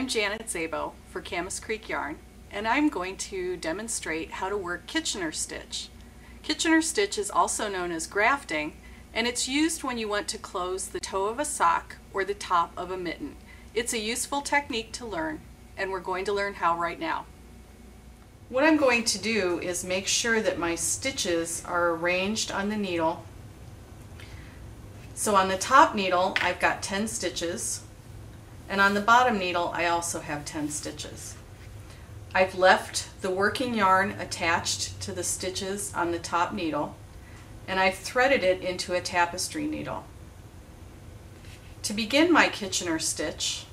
Janet Szabo for Camas Yarn, and I'm going to demonstrate how to work Kitchener stitch. Kitchener stitch is also known as grafting, and it's used when you want to close the toe of a sock or the top of a mitten. It's a useful technique to learn, and we're going to learn how right now. What I'm going to do is make sure that my stitches are arranged on the needle. So on the top needle I've got 10 stitches, and on the bottom needle I also have 10 stitches. I've left the working yarn attached to the stitches on the top needle, and I've threaded it into a tapestry needle. To begin my Kitchener stitch,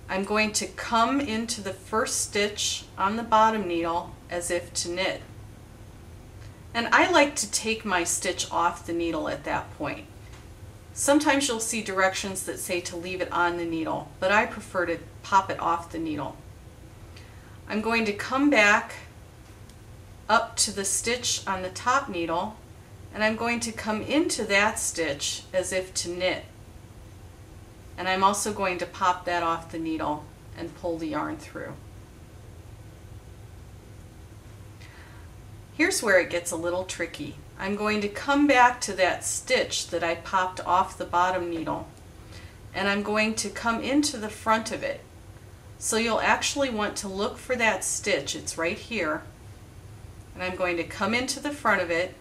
I'm going to come into the first stitch on the bottom needle as if to knit. And I like to take my stitch off the needle at that point. Sometimes you'll see directions that say to leave it on the needle, but I prefer to pop it off the needle. I'm going to come back up to the stitch on the top needle, and I'm going to come into that stitch as if to knit. And I'm also going to pop that off the needle and pull the yarn through. Here's where it gets a little tricky. I'm going to come back to that stitch that I popped off the bottom needle, and I'm going to come into the front of it. So you'll actually want to look for that stitch. It's right here. And I'm going to come into the front of it,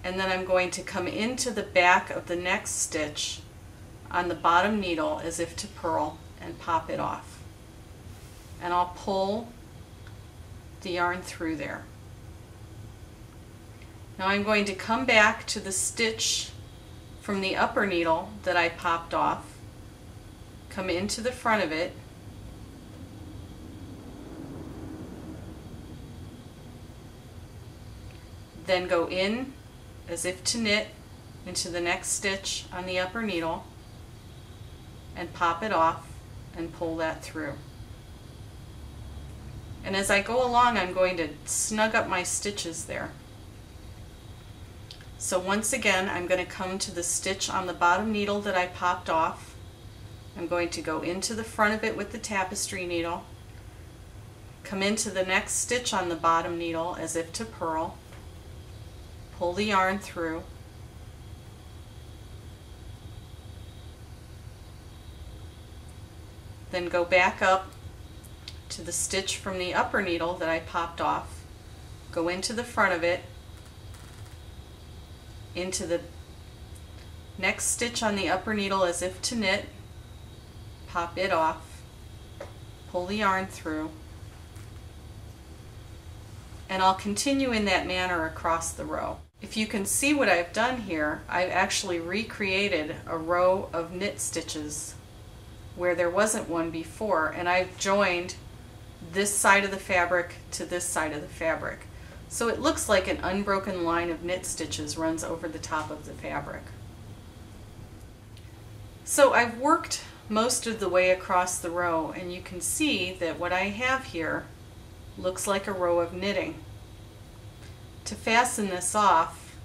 and then I'm going to come into the back of the next stitch on the bottom needle as if to purl and pop it off. And I'll pull the yarn through there. Now I'm going to come back to the stitch from the upper needle that I popped off, come into the front of it, then go in as if to knit into the next stitch on the upper needle and pop it off and pull that through. And as I go along, I'm going to snug up my stitches there. So once again, I'm going to come to the stitch on the bottom needle that I popped off. I'm going to go into the front of it with the tapestry needle, come into the next stitch on the bottom needle as if to purl, pull the yarn through, then go back up to the stitch from the upper needle that I popped off, go into the front of it, into the next stitch on the upper needle as if to knit, pop it off, pull the yarn through, and I'll continue in that manner across the row. If you can see what I've done here, I've actually recreated a row of knit stitches where there wasn't one before, and I've joined this side of the fabric to this side of the fabric. So it looks like an unbroken line of knit stitches runs over the top of the fabric. So I've worked most of the way across the row, and you can see that what I have here looks like a row of knitting. To fasten this off,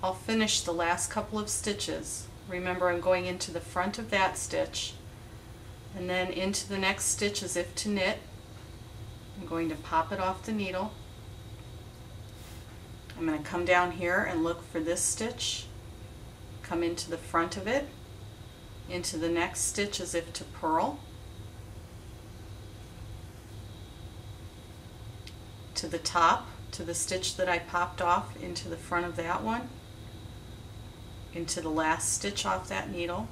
I'll finish the last couple of stitches. Remember, I'm going into the front of that stitch and then into the next stitch as if to knit. I'm going to pop it off the needle. I'm going to come down here and look for this stitch, come into the front of it, into the next stitch as if to purl, to the top, to the stitch that I popped off, into the front of that one, into the last stitch off that needle,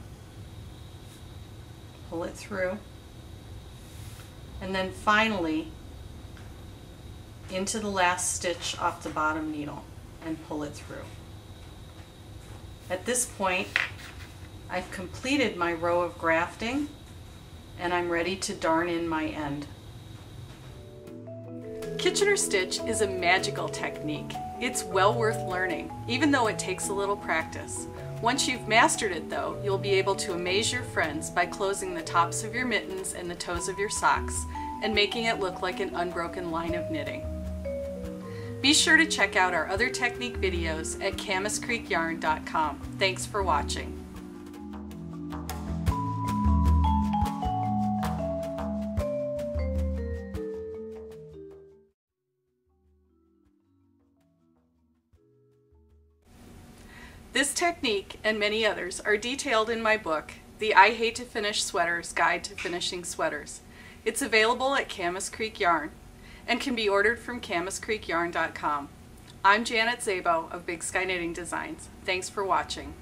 pull it through, and then finally into the last stitch off the bottom needle and pull it through. At this point, I've completed my row of grafting, and I'm ready to darn in my end. Kitchener stitch is a magical technique. It's well worth learning, even though it takes a little practice. Once you've mastered it though, you'll be able to amaze your friends by closing the tops of your mittens and the toes of your socks and making it look like an unbroken line of knitting. Be sure to check out our other technique videos at camascreekyarn.com. Thanks for watching. This technique and many others are detailed in my book, The I Hate to Finish Sweaters Guide to Finishing Sweaters. It's available at Camas Creek Yarn and can be ordered from camascreekyarn.com. I'm Janet Szabo of Big Sky Knitting Designs. Thanks for watching.